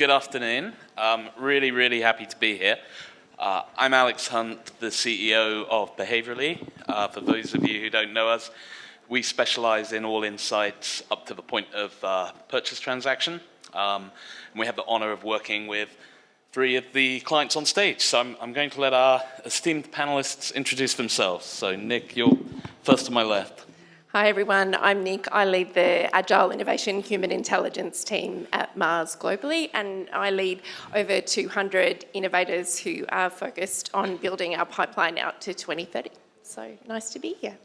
Good afternoon. Really, really happy to be here. I'm Alex Hunt, the CEO of Behaviourally. For those of you who don't know us, we specialize in all insights up to the point of purchase transaction. And we have the honor of working with three of the clients on stage. So I'm going to let our esteemed panelists introduce themselves. So Nick, you're first to my left. Hi everyone, I'm Nick. I lead the Agile Innovation Human Intelligence team at Mars globally, and I lead over 200 innovators who are focused on building our pipeline out to 2030. So nice to be here.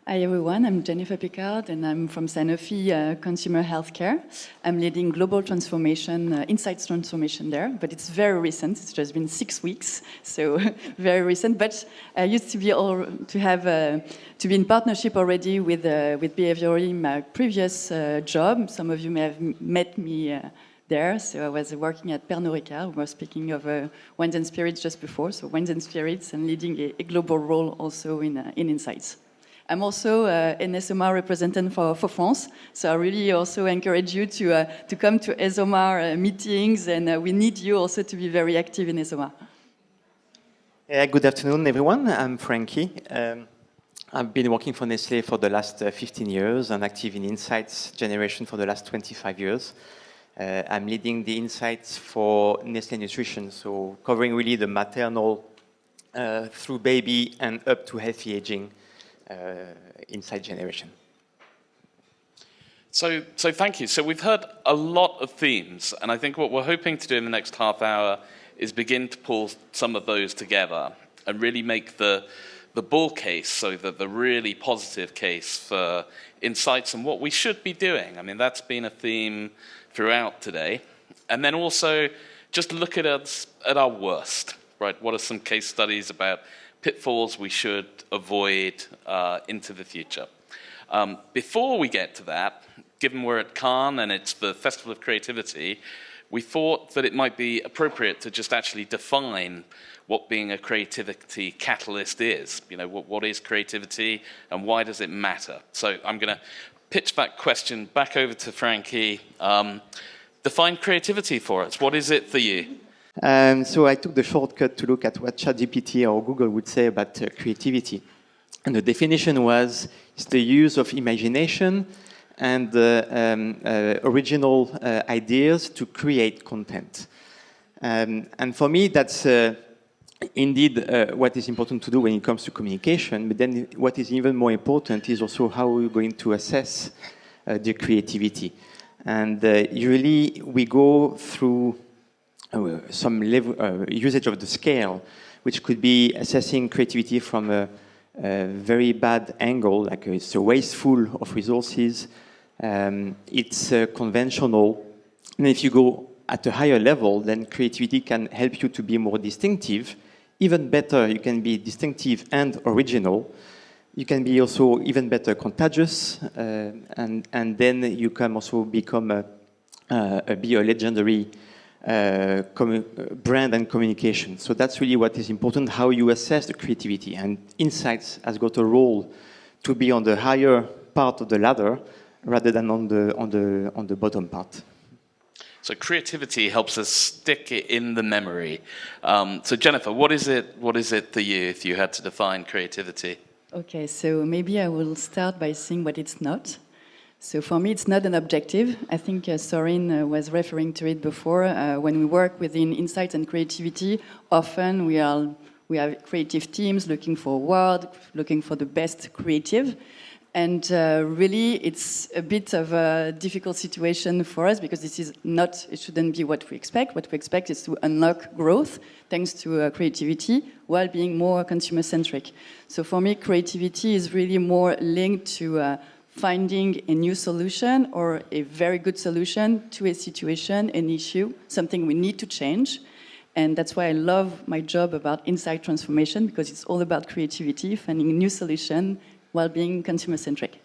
Hi everyone, I'm Jennifer Picard and I'm from Sanofi Consumer Healthcare. I'm leading global transformation, insights transformation there, but it's very recent. It's just been 6 weeks, so very recent. But I used to be to be in partnership already with Behaviourally in my previous job. Some of you may have met me there. So I was working at Pernod Ricard. We were speaking of wines and spirits just before, so wines and spirits, and leading a global role also in insights. I'm also an ESOMAR representative for France, so I really also encourage you to come to ESOMAR meetings, and we need you also to be very active in ESOMAR. Good afternoon, everyone. I'm Frankie. I've been working for Nestlé for the last 15 years and active in insights generation for the last 25 years. I'm leading the insights for Nestlé Nutrition, so covering really the maternal through baby and up to healthy aging. Insight generation. So thank you. So we've heard a lot of themes, and I think what we're hoping to do in the next half hour is begin to pull some of those together and really make the bull case, so that the really positive case for insights and what we should be doing. I mean, that's been a theme throughout today. And then also just look at our worst, right? What are some case studies about pitfalls we should avoid into the future? Before we get to that, given we're at Cannes and it's the Festival of Creativity, we thought that it might be appropriate to just actually define what being a creativity catalyst is. You know, what is creativity and why does it matter? So I'm going to pitch that question back over to Frankie. Define creativity for us. What is it for you? So I took the shortcut to look at what ChatGPT or Google would say about creativity. And the definition was it's the use of imagination and original ideas to create content. And for me, that's indeed what is important to do when it comes to communication. But then what is even more important is also how we're going to assess the creativity. And usually we go through some level, usage of the scale, which could be assessing creativity from a very bad angle, like it's wasteful of resources, it's conventional. And if you go at a higher level, then creativity can help you to be more distinctive. Even better, you can be distinctive and original. You can be also even better contagious, and then you can also become be a legendary brand and communication. So that's really what is important, how you assess the creativity. And insights has got a role to be on the higher part of the ladder rather than on the bottom part. So creativity helps us stick it in the memory. So Jennifer, what is it to you if you had to define creativity? Okay, so maybe I will start by saying what it's not. So for me, it's not an objective. I think Sorin was referring to it before. When we work within insights and creativity, often we have creative teams looking for a word, looking for the best creative. And really, it's a bit of a difficult situation for us because it shouldn't be what we expect. What we expect is to unlock growth thanks to creativity while being more consumer-centric. So for me, creativity is really more linked to finding a new solution or a very good solution to a situation, an issue, something we need to change. And that's why I love my job about insight transformation, because it's all about creativity, finding a new solution while being consumer-centric.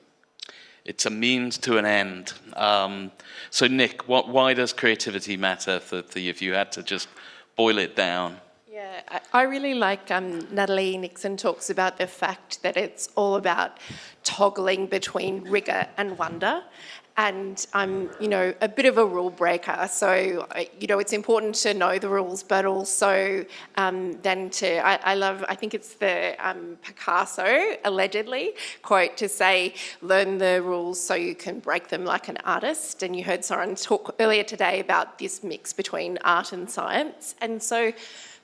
It's a means to an end. So Nick, why does creativity matter for you if you had to just boil it down? Yeah, I really like Natalie Nixon talks about the fact that it's all about toggling between rigor and wonder. and I'm, a bit of a rule breaker. So, it's important to know the rules, but also then I think it's the Picasso, allegedly, quote to say, learn the rules so you can break them like an artist. And you heard Soren talk earlier today about this mix between art and science. And so,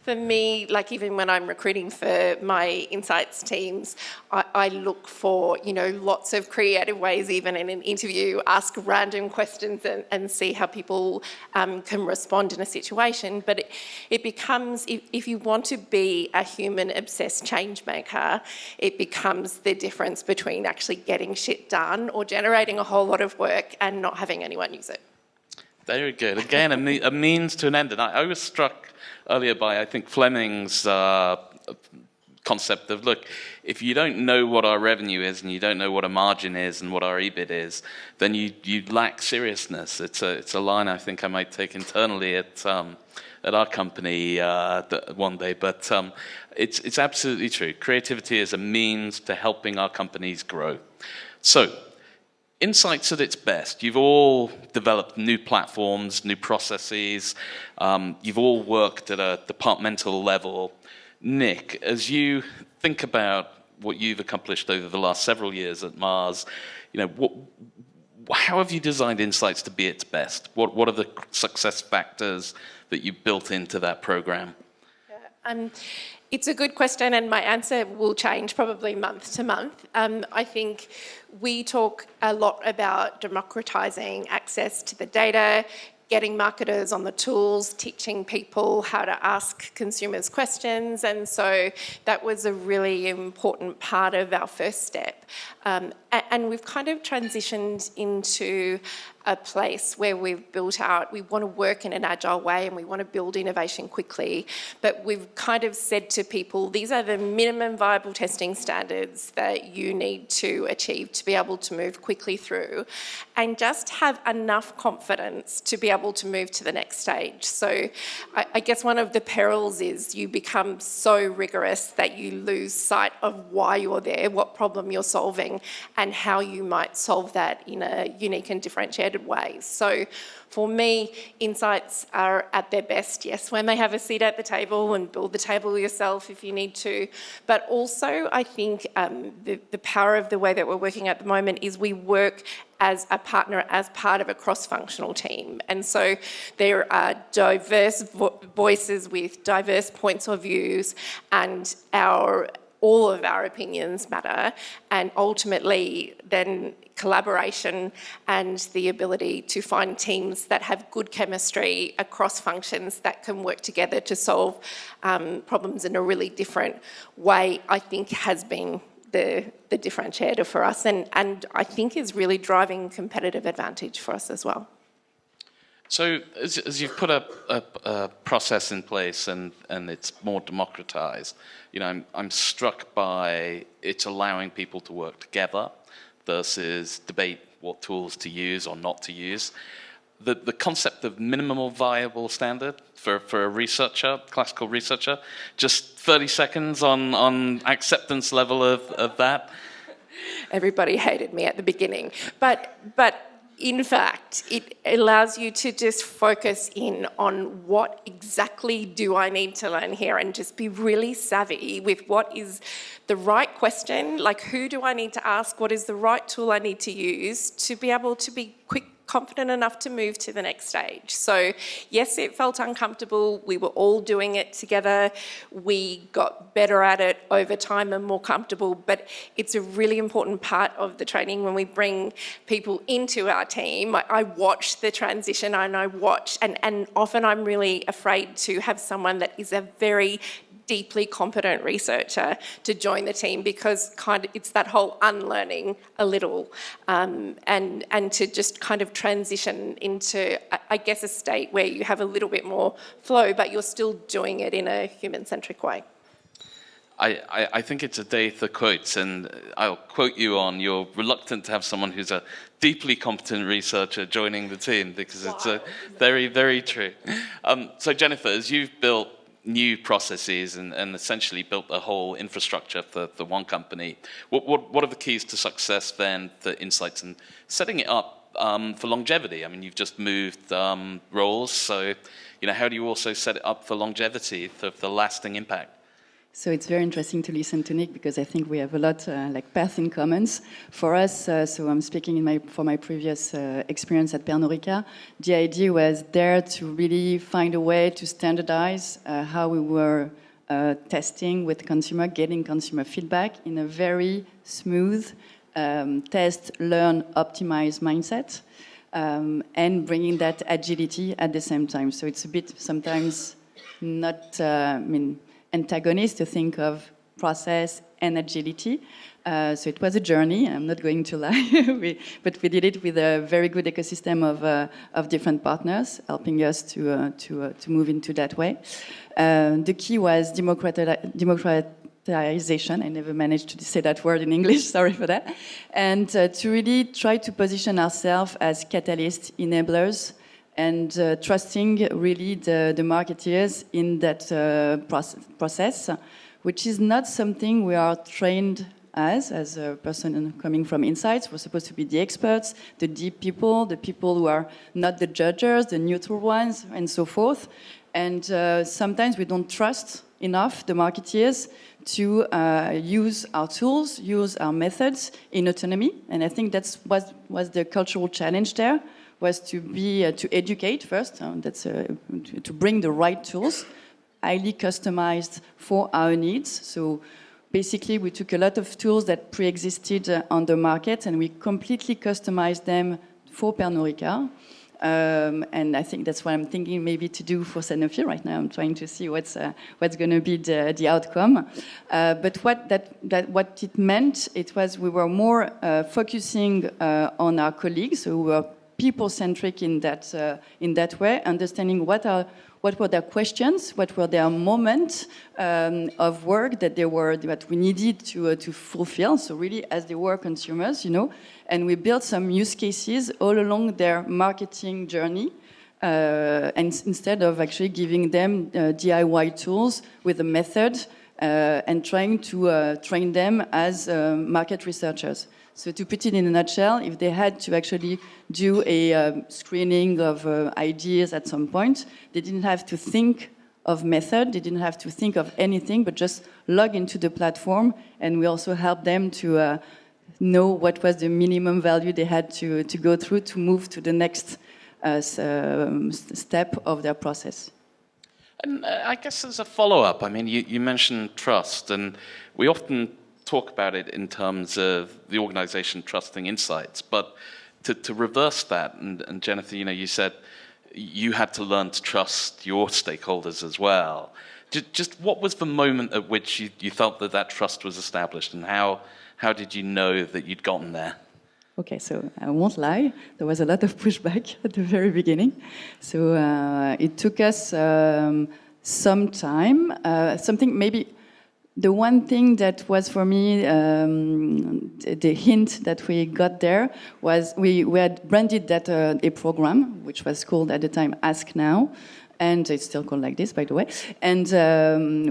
for me, like even when I'm recruiting for my insights teams, I look for, lots of creative ways, even in an interview, ask random questions and see how people can respond in a situation. But it becomes, if you want to be a human-obsessed change maker, it becomes the difference between actually getting shit done or generating a whole lot of work and not having anyone use it. Very good. Again, a means to an end. And I was struck earlier by, I think, Fleming's concept of, look, if you don't know what our revenue is and you don't know what a margin is and what our EBIT is, then you lack seriousness. It's a line I think I might take internally at our company one day. But it's absolutely true. Creativity is a means to helping our companies grow. So, Insights at its best. You've all developed new platforms, new processes. You've all worked at a departmental level. Nick, as you think about what you've accomplished over the last several years at Mars, how have you designed Insights to be its best? What are the success factors that you built into that program? It's a good question, and my answer will change probably month to month. I think we talk a lot about democratising access to the data, getting marketers on the tools, teaching people how to ask consumers questions, and so that was a really important part of our first step. And we've kind of transitioned into a place where we've built out, we want to work in an agile way and we want to build innovation quickly, but we've kind of said to people, these are the minimum viable testing standards that you need to achieve to be able to move quickly through and just have enough confidence to be able to move to the next stage. So I guess one of the perils is you become so rigorous that you lose sight of why you're there, what problem you're solving, and how you might solve that in a unique and differentiated way. So for me, insights are at their best, yes, when they have a seat at the table and build the table yourself if you need to. But also, I think the power of the way that we're working at the moment is we work as a partner, as part of a cross-functional team. And so there are diverse voices with diverse points of views, and all of our opinions matter, and ultimately then collaboration and the ability to find teams that have good chemistry across functions that can work together to solve problems in a really different way, I think has been the differentiator for us, and I think is really driving competitive advantage for us as well. So as you've put a process in place and it's more democratized, I'm struck by it's allowing people to work together versus debate what tools to use or not to use. The concept of minimal viable standard for a researcher, classical researcher, just 30 seconds on acceptance level of that. Everybody hated me at the beginning, but in fact, it allows you to just focus in on what exactly do I need to learn here and just be really savvy with what is the right question, like who do I need to ask, what is the right tool I need to use to be able to be confident enough to move to the next stage. So yes, it felt uncomfortable. We were all doing it together. We got better at it over time and more comfortable, but it's a really important part of the training when we bring people into our team. I watch the transition and and often I'm really afraid to have someone that is a very deeply competent researcher to join the team because it's that whole unlearning a little and to just kind of transition into, I guess, a state where you have a little bit more flow, but you're still doing it in a human-centric way. I think it's a day for quotes, and I'll quote you on you're reluctant to have someone who's a deeply competent researcher joining the team because it's very, very true. So Jennifer, as you've built new processes and essentially built a whole infrastructure for one company, what are the keys to success then for Insights and setting it up for longevity? I mean, you've just moved roles, so how do you also set it up for longevity, for lasting impact? So it's very interesting to listen to Nick because I think we have a lot path in commons. For us, so I'm speaking for my previous experience at Pernod Ricard, the idea was there to really find a way to standardize how we were testing with consumer, getting consumer feedback in a very smooth test, learn, optimize mindset, and bringing that agility at the same time. So it's a bit sometimes not, antagonist to think of process and agility. So it was a journey, I'm not going to lie, but we did it with a very good ecosystem of different partners, helping us to move into that way. The key was democratization. I never managed to say that word in English, sorry for that. And to really try to position ourselves as catalysts, enablers, and trusting really the marketeers in that process, which is not something we are trained as a person coming from insights. We're supposed to be the experts, the deep people, the people who are not the judges, the neutral ones, and so forth. And sometimes we don't trust enough the marketeers to use our tools, use our methods in autonomy. And I think that's was the cultural challenge there, was to be to educate first. To bring the right tools, highly customized for our needs. So basically, we took a lot of tools that pre-existed on the market, and we completely customized them for Pernod Ricard. And I think that's what I'm thinking maybe to do for Sanofi right now. I'm trying to see what's going to be the outcome. But what it meant, it was we were more focusing on our colleagues, so we were people-centric in that way, understanding what were their questions, what were their moments of work that we needed to fulfill. So really, as they were consumers, and we built some use cases all along their marketing journey. And instead of actually giving them DIY tools with a method and trying to train them as market researchers. So to put it in a nutshell, if they had to actually do a screening of ideas at some point, they didn't have to think of method, they didn't have to think of anything, but just log into the platform, and we also helped them to know what was the minimum value they had to go through to move to the next step of their process. And I guess as a follow-up, I mean, you mentioned trust, and we often talk about it in terms of the organization trusting insights, but to reverse that, and Jennifer, you said you had to learn to trust your stakeholders as well. Just what was the moment at which you felt that trust was established, and how did you know that you'd gotten there? Okay, so I won't lie, there was a lot of pushback at the very beginning. So it took us some time, something maybe. The one thing that was for me the hint that we got there was we had branded that a program which was called at the time Ask Now, and it's still called like this, by the way. And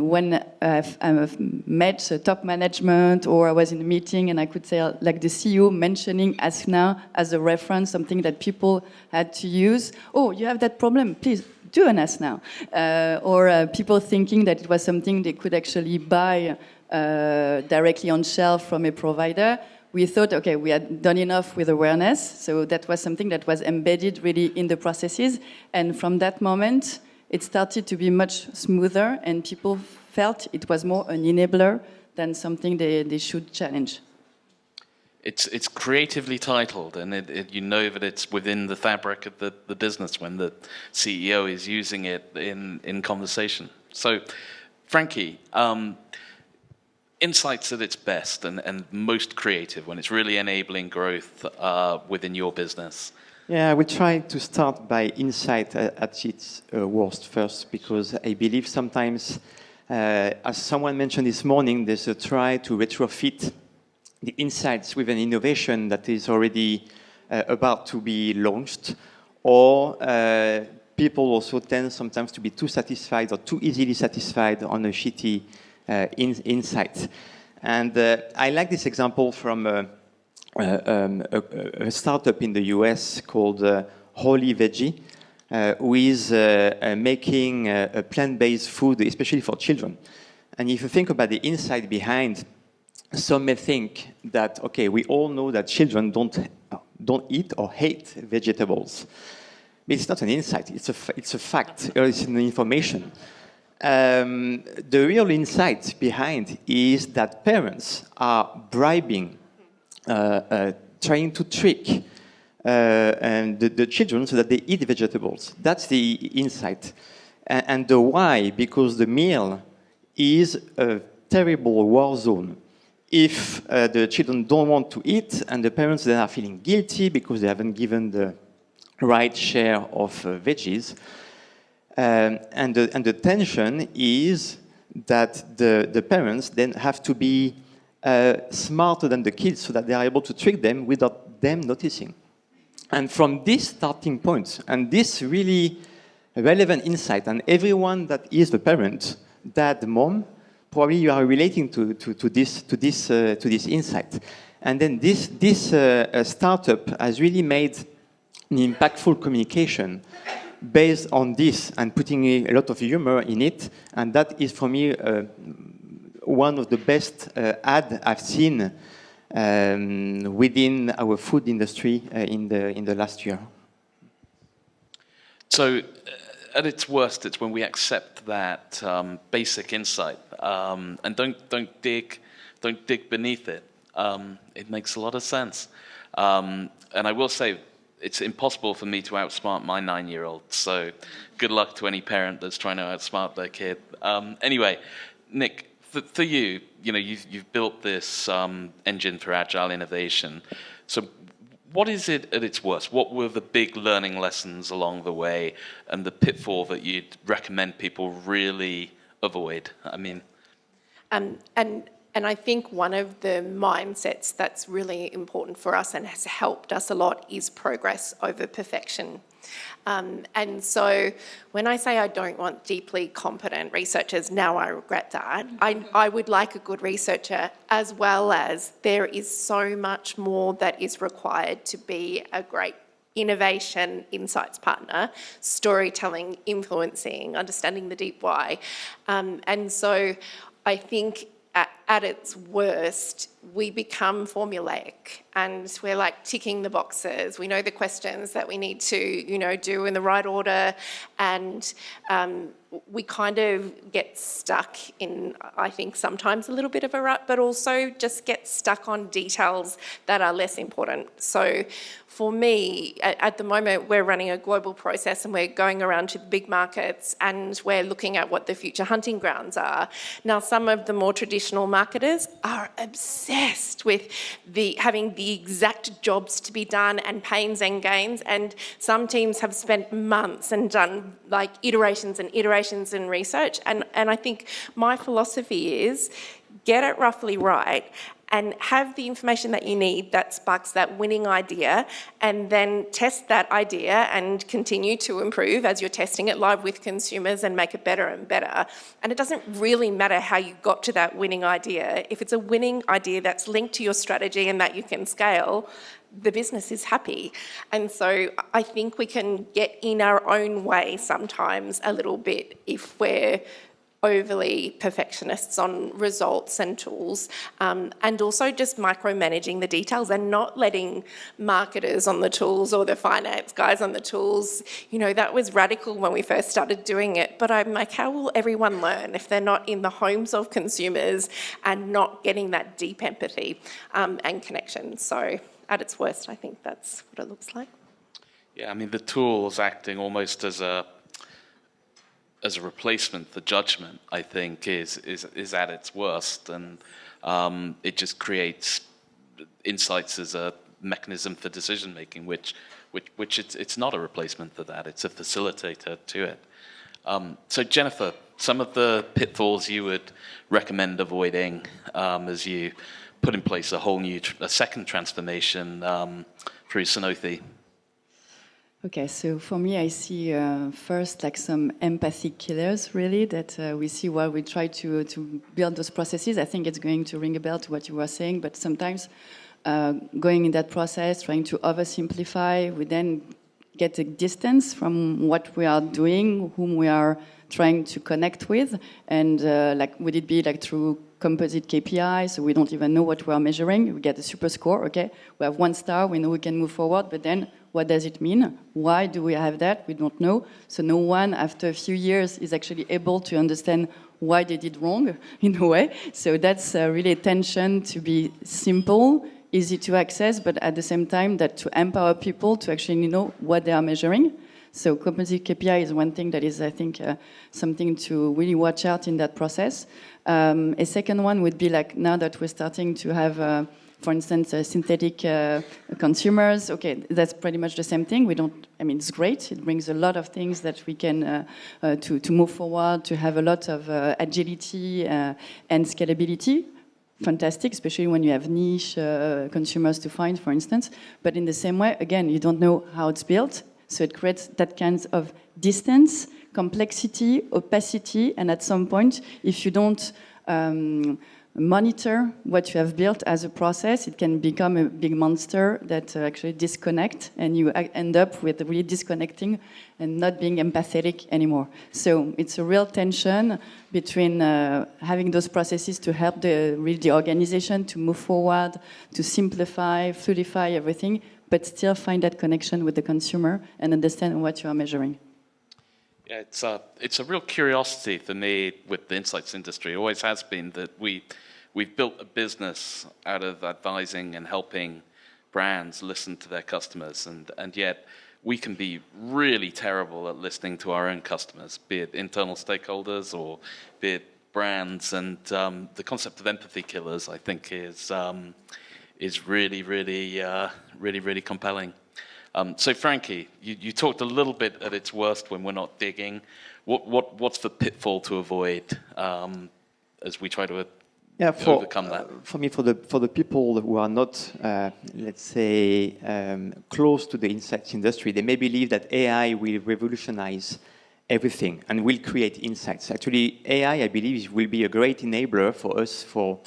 when I've met top management, or I was in a meeting and I could say, like the CEO mentioning Ask Now as a reference, something that people had to use. Oh, you have that problem, please do an Ask Now. Or people thinking that it was something they could actually buy directly on shelf from a provider. We thought, okay, we had done enough with awareness, so that was something that was embedded really in the processes. And from that moment, it started to be much smoother, and people felt it was more an enabler than something they should challenge. It's creatively titled, and you know that it's within the fabric of the business when the CEO is using it in conversation. So, Frankie, insights at its best and most creative when it's really enabling growth within your business. Yeah, I will try to start by insight at its worst first, because I believe sometimes, as someone mentioned this morning, there's a try to retrofit the insights with an innovation that is already about to be launched, or people also tend sometimes to be too satisfied or too easily satisfied on a shitty insight. And I like this example from a startup in the US called Holy Veggie, who is making a plant-based food, especially for children. And if you think about the insight behind, some may think that, okay, we all know that children don't eat or hate vegetables. But it's not an insight, it's a fact, or it's an information. The real insight behind is that parents are bribing, trying to trick and the children so that they eat vegetables. That's the insight. And the why, because the meal is a terrible war zone. If the children don't want to eat and the parents then are feeling guilty because they haven't given the right share of veggies, and the tension is that the parents then have to be smarter than the kids so that they are able to trick them without them noticing. And from this starting point, and this really relevant insight, and everyone that is the parent, dad, mom, probably you are relating to this insight. And then this startup has really made an impactful communication based on this and putting a lot of humor in it. And that is, for me, one of the best ads I've seen within our food industry in the last year. So, at its worst, it's when we accept that basic insight and don't dig beneath it. It makes a lot of sense. And I will say, it's impossible for me to outsmart my 9-year-old. So, good luck to any parent that's trying to outsmart their kid. Anyway, Nick, for you, you've built this engine for agile innovation. So, what is it at its worst? What were the big learning lessons along the way, and the pitfall that you'd recommend people really avoid? I mean, and I think one of the mindsets that's really important for us and has helped us a lot is progress over perfection. And so when I say I don't want deeply competent researchers, now I regret that. I would like a good researcher, as well as there is so much more that is required to be a great innovation insights partner, storytelling, influencing, understanding the deep why. And so I think at its worst, we become formulaic and we're like ticking the boxes. We know the questions that we need to, do in the right order, and we kind of get stuck in, I think, sometimes a little bit of a rut, but also just get stuck on details that are less important. So for me, at the moment, we're running a global process and we're going around to the big markets and we're looking at what the future hunting grounds are. Now, some of the more traditional marketers are obsessed with having the exact jobs to be done and pains and gains, and some teams have spent months and done like iterations and iterations in research. And I think my philosophy is get it roughly right and have the information that you need that sparks that winning idea, and then test that idea and continue to improve as you're testing it live with consumers and make it better and better. And it doesn't really matter how you got to that winning idea. If it's a winning idea that's linked to your strategy and that you can scale, the business is happy. And so I think we can get in our own way sometimes a little bit if we're overly perfectionists on results and tools, and also just micromanaging the details and not letting marketers on the tools or the finance guys on the tools, that was radical when we first started doing it. But I'm like, how will everyone learn if they're not in the homes of consumers and not getting that deep empathy and connection? So at its worst, I think that's what it looks like. Yeah, I mean, the tool's acting almost as a replacement for judgment, I think, is at its worst, and it just creates insights as a mechanism for decision making, which it's not a replacement for that; it's a facilitator to it. So, Jennifer, some of the pitfalls you would recommend avoiding as you put in place a second transformation through Sanofi. Okay, so for me, I see first like some empathy killers, really, that we see while we try to build those processes. I think it's going to ring a bell to what you were saying, but sometimes going in that process, trying to oversimplify. We then get a distance from what we are doing, whom we are trying to connect with, and would it be through composite KPIs, so we don't even know what we are measuring. We get a super score, okay? We have 1 star, we know we can move forward, but then what does it mean? Why do we have that? We don't know. So no one, after a few years, is actually able to understand why they did wrong, in a way. So that's really a tension to be simple, easy to access, but at the same time that to empower people to actually know what they are measuring. So composite KPI is one thing that is, I think, something to really watch out in that process. A second one would be now that we're starting to have, for instance, synthetic consumers. Okay, that's pretty much the same thing. It's great. It brings a lot of things that we can to move forward, to have a lot of agility and scalability. Fantastic, especially when you have niche consumers to find, for instance. But in the same way, again, you don't know how it's built. So it creates that kind of distance, complexity, opacity, and at some point, if you don't monitor what you have built as a process, it can become a big monster that actually disconnect, and you end up with really disconnecting and not being empathetic anymore. So it's a real tension between having those processes to help the organization to move forward, to simplify, fluidify everything, but still find that connection with the consumer and understand what you are measuring. Yeah, it's a real curiosity for me with the insights industry. It always has been that we've built a business out of advising and helping brands listen to their customers, and yet we can be really terrible at listening to our own customers, be it internal stakeholders or be it brands. And the concept of empathy killers, I think, is really, really compelling. So Frankie, you talked a little bit at its worst when we're not digging. What's the pitfall to avoid as we try to overcome that? For me, for the people who are not, let's say, close to the insights industry, they may believe that AI will revolutionize everything and will create insights. Actually, AI, I believe, will be a great enabler for us for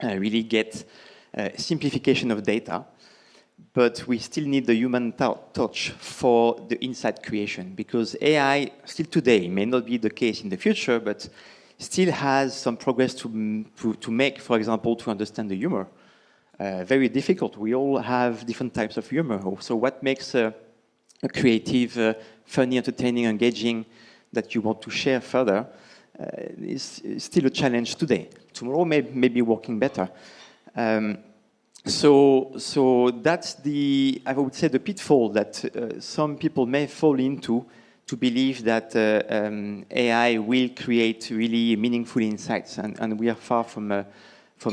really get simplification of data. But we still need the human touch for the insight creation, because AI still today may not be the case in the future, but still has some progress to make, for example, to understand the humor. Very difficult. We all have different types of humor. So what makes a creative, funny, entertaining, engaging that you want to share further is still a challenge today. Tomorrow may be working better. So that's I would say, the pitfall that some people may fall into, to believe that AI will create really meaningful insights, and we are far from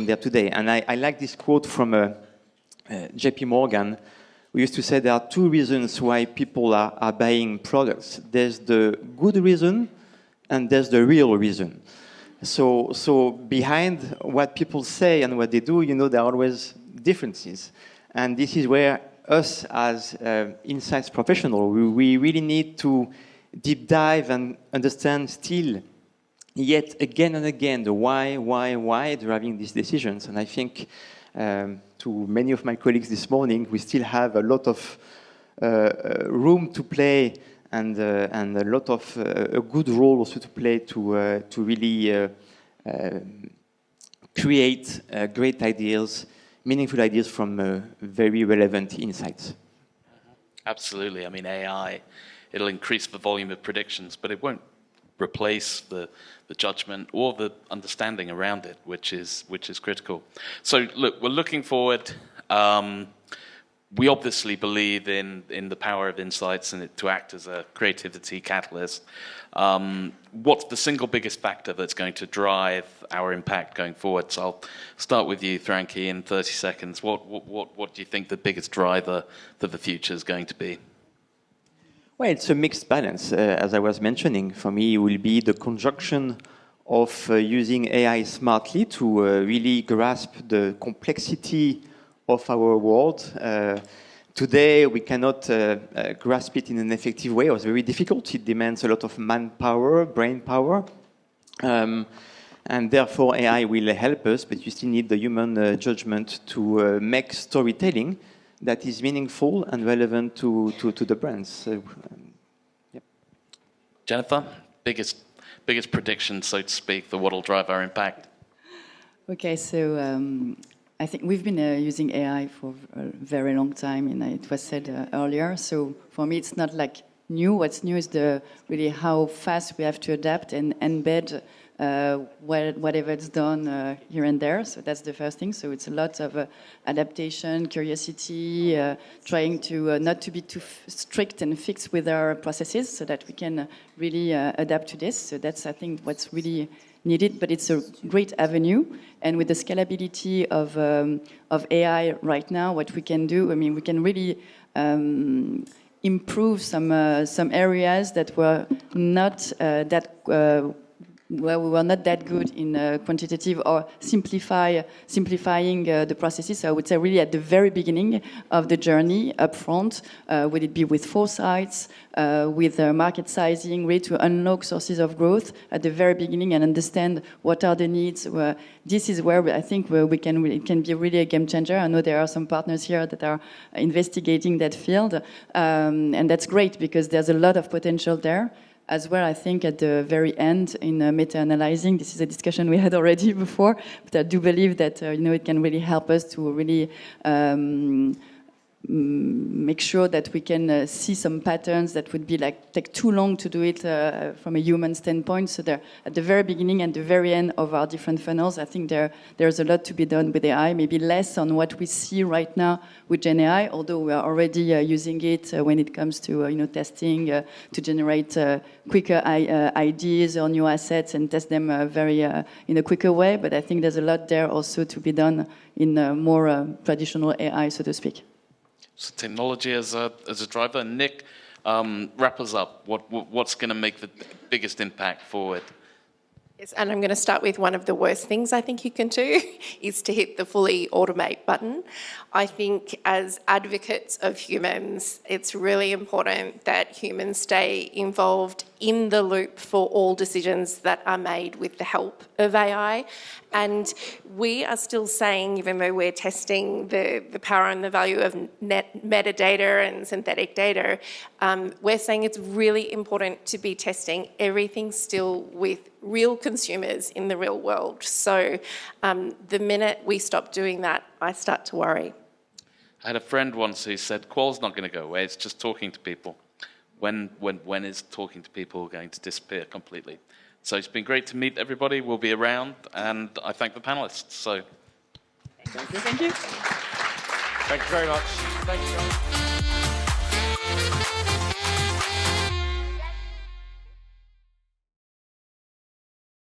there today. And I like this quote from JP Morgan, who used to say there are 2 reasons why people are buying products. There's the good reason, and there's the real reason. So behind what people say and what they do, there are always differences. And this is where us as insights professionals, we really need to deep dive and understand still, yet again and again, the why driving these decisions. And I think to many of my colleagues this morning, we still have a lot of room to play and a lot of a good role also to play to really create great ideas, meaningful ideas from very relevant insights. Absolutely. AI, it'll increase the volume of predictions, but it won't replace the judgment or the understanding around it, which is critical. So look, we're looking forward. We obviously believe in the power of insights and it to act as a creativity catalyst. What's the single biggest factor that's going to drive our impact going forward? So I'll start with you, Frankie, in 30 seconds. What do you think the biggest driver for the future is going to be? Well, it's a mixed balance. As I was mentioning, for me, it will be the conjunction of using AI smartly to really grasp the complexity of our world. Today, we cannot grasp it in an effective way. It was very difficult. It demands a lot of manpower, brain power. And therefore, AI will help us, but you still need the human judgment to make storytelling that is meaningful and relevant to the brands. So, yep. Jennifer, biggest prediction, so to speak, for what will drive our impact? Okay, so I think we've been using AI for a very long time, and it was said earlier. So for me, it's not like new. What's new is really how fast we have to adapt and embed whatever it's done here and there. So that's the first thing. So it's a lot of adaptation, curiosity, trying to not to be too strict and fixed with our processes, so that we can really adapt to this. So that's, I think, what's really needed. But it's a great avenue, and with the scalability of AI right now, what we can do, I mean, we can really improve some areas that were not where we were not that good in quantitative or simplifying the processes. So I would say really at the very beginning of the journey, up front, would it be with foresights, with market sizing, really to unlock sources of growth at the very beginning and understand what are the needs. This is where I think it can be really a game changer. I know there are some partners here that are investigating that field, and that's great because there's a lot of potential there. As well, I think at the very end in meta-analyzing, this is a discussion we had already before, but I do believe that it can really help us to really make sure that we can see some patterns that would be take too long to do it from a human standpoint. So there, at the very beginning and the very end of our different funnels, I think there's a lot to be done with AI, maybe less on what we see right now with Gen AI, although we are already using it when it comes to testing to generate quicker ideas or new assets and test them in a quicker way. But I think there's a lot there also to be done in more traditional AI, so to speak. So technology as a driver. Nick, wrap us up. What's going to make the biggest impact forward? Yes, and I'm going to start with one of the worst things I think you can do is to hit the fully automate button. I think as advocates of humans, it's really important that humans stay involved in the loop for all decisions that are made with the help of AI. And we are still saying, even though we're testing the power and the value of metadata and synthetic data, we're saying it's really important to be testing everything still with real consumers in the real world. So the minute we stop doing that, I start to worry. I had a friend once who said, Qual's not going to go away, it's just talking to people. When is talking to people going to disappear completely? So it's been great to meet everybody. We'll be around, and I thank the panelists. So Thank you. Thank you. Thank you very much. Thank you, John.